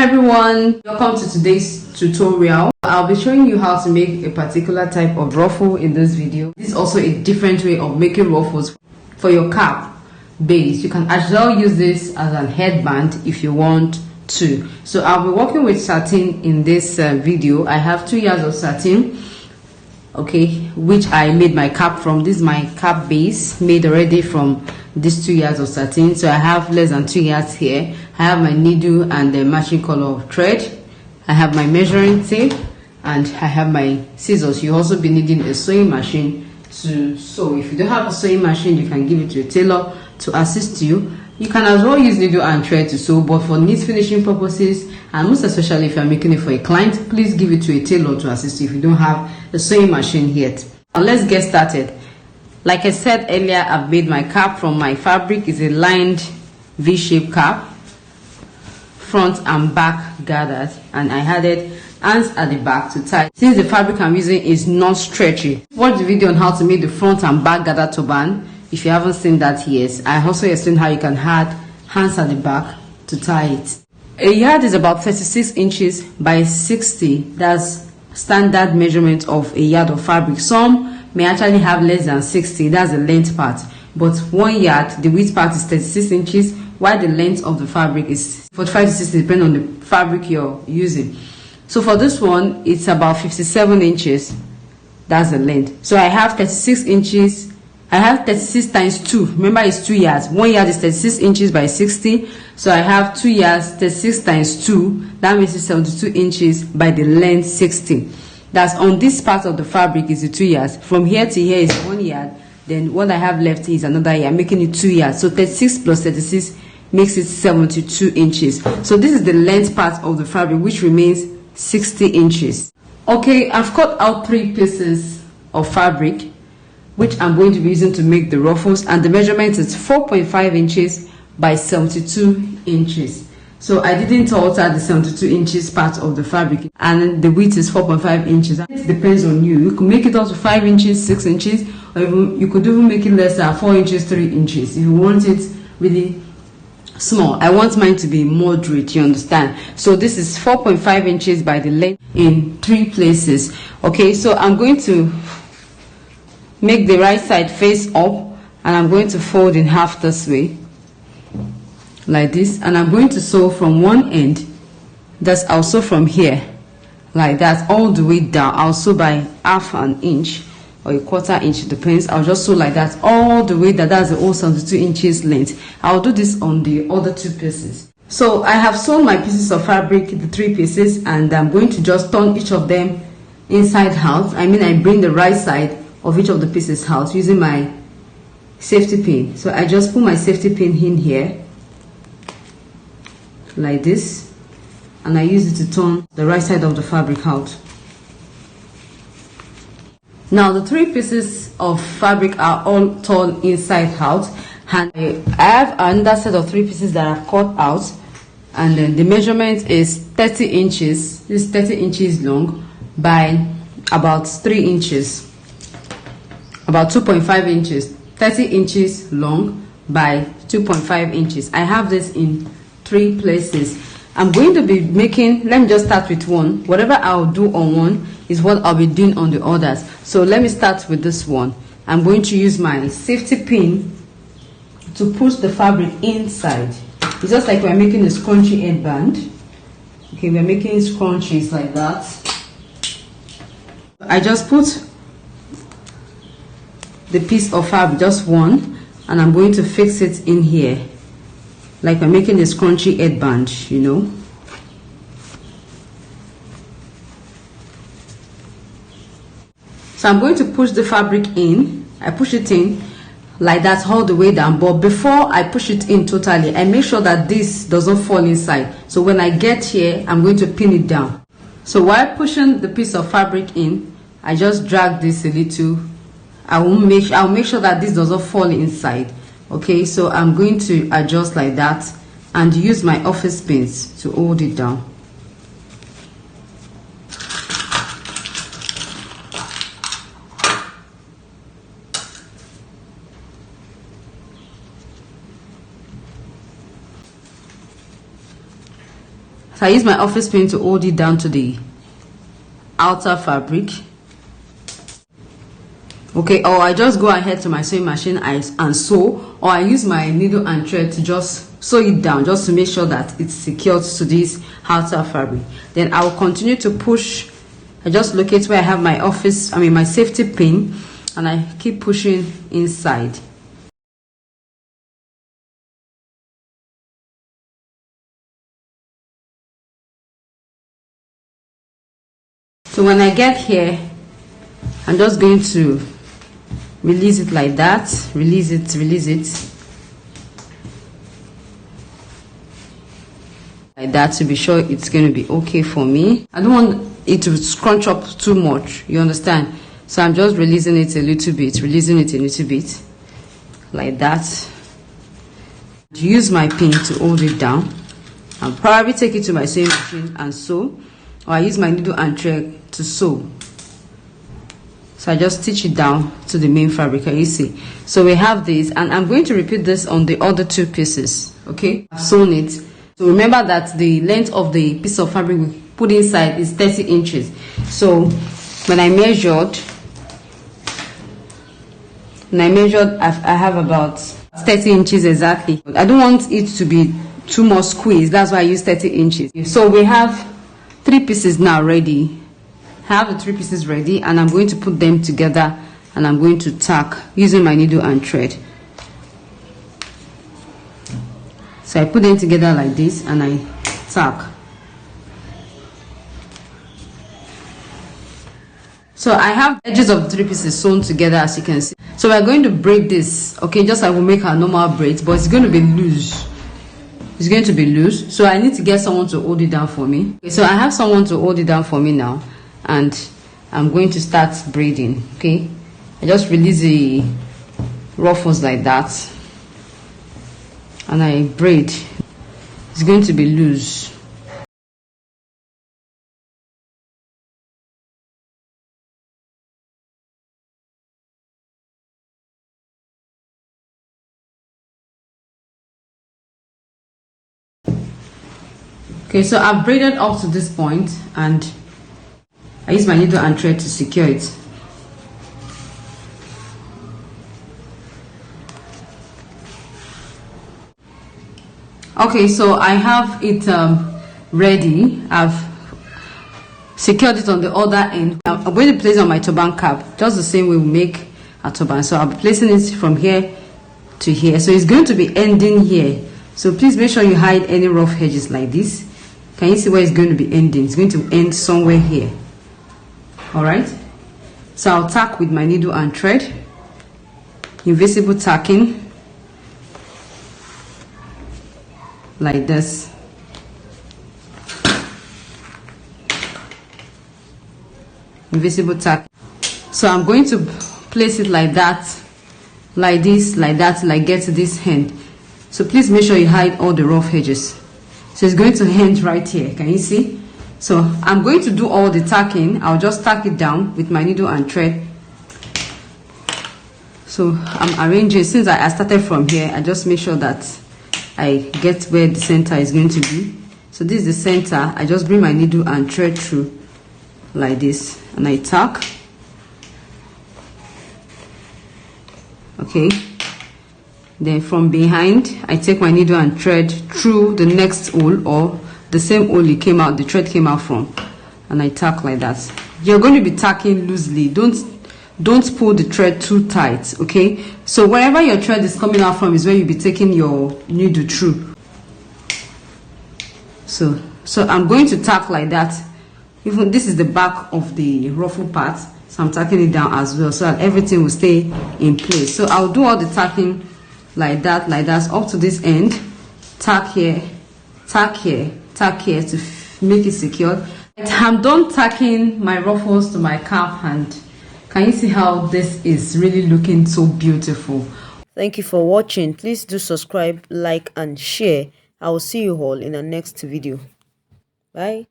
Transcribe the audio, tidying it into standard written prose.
everyone, welcome to today's tutorial. I'll be showing you how to make a particular type of ruffle in this video. This is also a different way of making ruffles for your cap base. You can as well use this as an headband if you want to. So I'll be working with satin in this video. I have 2 yards of satin, okay, which I made my cap from. This is my cap base made already from these 2 yards of satin. So I have less than 2 yards here. I have my needle and the matching color of thread. I have my measuring tape and I have my scissors. You also be needing a sewing machine to sew. If you don't have a sewing machine, you can give it to a tailor to assist you. You can as well use needle and thread to sew, but for neat finishing purposes, and most especially if you're making it for a client, please give it to a tailor to assist you if you don't have a sewing machine yet. Now let's get started. Like I said earlier, I've made my cap from my fabric. It's a lined V-shaped cap, front and back gathered, and I added hands at the back to tie. Since the fabric I'm using is not stretchy, watch the video on how to make the front and back gathered turban. If you haven't seen that yet, I also explain how you can add hands at the back to tie it. A yard is about 36 inches by 60. That's standard measurement of a yard of fabric. Some may actually have less than 60. That's the length part. But 1 yard, the width part is 36 inches, while the length of the fabric is 45 to 60, depending on the fabric you're using. So for this one, it's about 57 inches. That's the length. So I have 36 inches. I have 36 times 2. Remember, it's 2 yards. 1 yard is 36 inches by 60. So I have 2 yards, 36 times 2. That makes it 72 inches by the length 60. That's on this part of the fabric is the 2 yards. From here to here is 1 yard. Then what I have left is another yard, making it 2 yards. So 36 plus 36 makes it 72 inches. So this is the length part of the fabric, which remains 60 inches. Okay, I've cut out 3 pieces of fabric, which I'm going to be using to make the ruffles, and the measurement is 4.5 inches by 72 inches. So I didn't alter the 72 inches part of the fabric, and the width is 4.5 inches. It depends on you. You can make it up to 5 inches, 6 inches, or even, you could even make it less than 4 inches, 3 inches if you want it really small. I want mine to be moderate, you understand? So this is 4.5 inches by the length in 3 places. Okay, so I'm going to make the right side face up, and I'm going to fold in half this way, like this, and I'm going to sew from one end. That's also from here, like that, all the way down. I'll sew by half an inch or a quarter inch, depends. I'll just sew like that all the way down. That's the whole 72 inches length. I'll do this on the other 2 pieces. So I have sewn my pieces of fabric, the 3 pieces, and I'm going to just turn each of them inside out. I mean, I bring the right side of each of the pieces out using my safety pin. So I just put my safety pin in here like this, and I use it to turn the right side of the fabric out. Now the 3 pieces of fabric are all torn inside out, and I have another set of 3 pieces that I've cut out, and then the measurement is 30 inches. This is 30 inches long by about 3 inches, about 2.5 inches. 30 inches long by 2.5 inches. I have this in 3 places. I'm going to be making, let me just start with one. Whatever I'll do on one is what I'll be doing on the others. So let me start with this one. I'm going to use my safety pin to push the fabric inside. It's just like we're making a scrunchy headband. Okay, we're making scrunchies like that. I just put the piece of fabric, just one, and I'm going to fix it in here like we're making a scrunchy headband, you know. So I'm going to push the fabric in. I push it in like that all the way down, but before I push it in totally, I make sure that this doesn't fall inside. So when I get here, I'm going to pin it down. So while pushing the piece of fabric in, I just drag this a little. I'll make sure that this doesn't fall inside. Okay, so I'm going to adjust like that and use my office pins to hold it down. So I use my office pin to hold it down to the outer fabric. Okay, or I just go ahead to my sewing machine and sew, or I use my needle and thread to just sew it down, just to make sure that it's secured to this outer fabric. Then I will continue to push. I just locate where I have my my safety pin, and I keep pushing inside. So when I get here, I'm just going to release it like that. Release it like that to be sure it's going to be okay for me. I don't want it to scrunch up too much, you understand? So I'm just releasing it a little bit, like that. Use my pin to hold it down. I'll probably take it to my sewing machine and sew, or I use my needle and thread to sew. So I just stitch it down to the main fabric. Can you see? So we have this, and I'm going to repeat this on the other two pieces. Okay, I've sewn it. So remember that the length of the piece of fabric we put inside is 30 inches. So when I measured, I have about 30 inches exactly. I don't want it to be too much squeezed. That's why I use 30 inches. So we have 3 pieces now ready. I have the 3 pieces ready, and I'm going to put them together, and I'm going to tack using my needle and thread. So I put them together like this, and I tack. So I have edges of the 3 pieces sewn together, as you can see. So we're going to braid this, okay, just like we make our normal braids, but it's going to be loose. It's going to be loose, so I need to get someone to hold it down for me. Okay, so I have someone to hold it down for me now, and I'm going to start braiding. Okay, I just release the ruffles like that, and I braid. It's going to be loose. Okay, so I've braided up to this point, and I use my needle and thread to secure it. Okay, so I have it ready. I've secured it on the other end. I'm going to place it on my turban cap, just the same way we make a turban. So I'll be placing it from here to here. So it's going to be ending here. So please make sure you hide any rough edges like this. Can you see where it's going to be ending? It's going to end somewhere here. Alright, so I'll tack with my needle and thread, invisible tacking, like this. Invisible tack. So I'm going to place it like that, like this, like that, till I get to this end. So please make sure you hide all the rough edges. So it's going to end right here. Can you see? So I'm going to do all the tacking. I'll just tack it down with my needle and thread. So I'm arranging. Since I started from here, I just make sure that I get where the center is going to be. So this is the center. I just bring my needle and thread through like this, and I tack. Okay. Then from behind, I take my needle and thread through the next hole, or the same hole it came out, the thread came out from, and I tack like that. You're going to be tacking loosely. Don't pull the thread too tight. Okay, so wherever your thread is coming out from is where you'll be taking your needle through. So I'm going to tack like that. Even this is the back of the ruffle part, so I'm tacking it down as well, so that everything will stay in place. So I'll do all the tacking like that, up to this end. Tack here, tack here, tack here to make it secure. I'm done tacking my ruffles to my cap, and can you see how this is really looking so beautiful? Thank you for watching. Please do subscribe, like and share. I will see you all in the next video. Bye.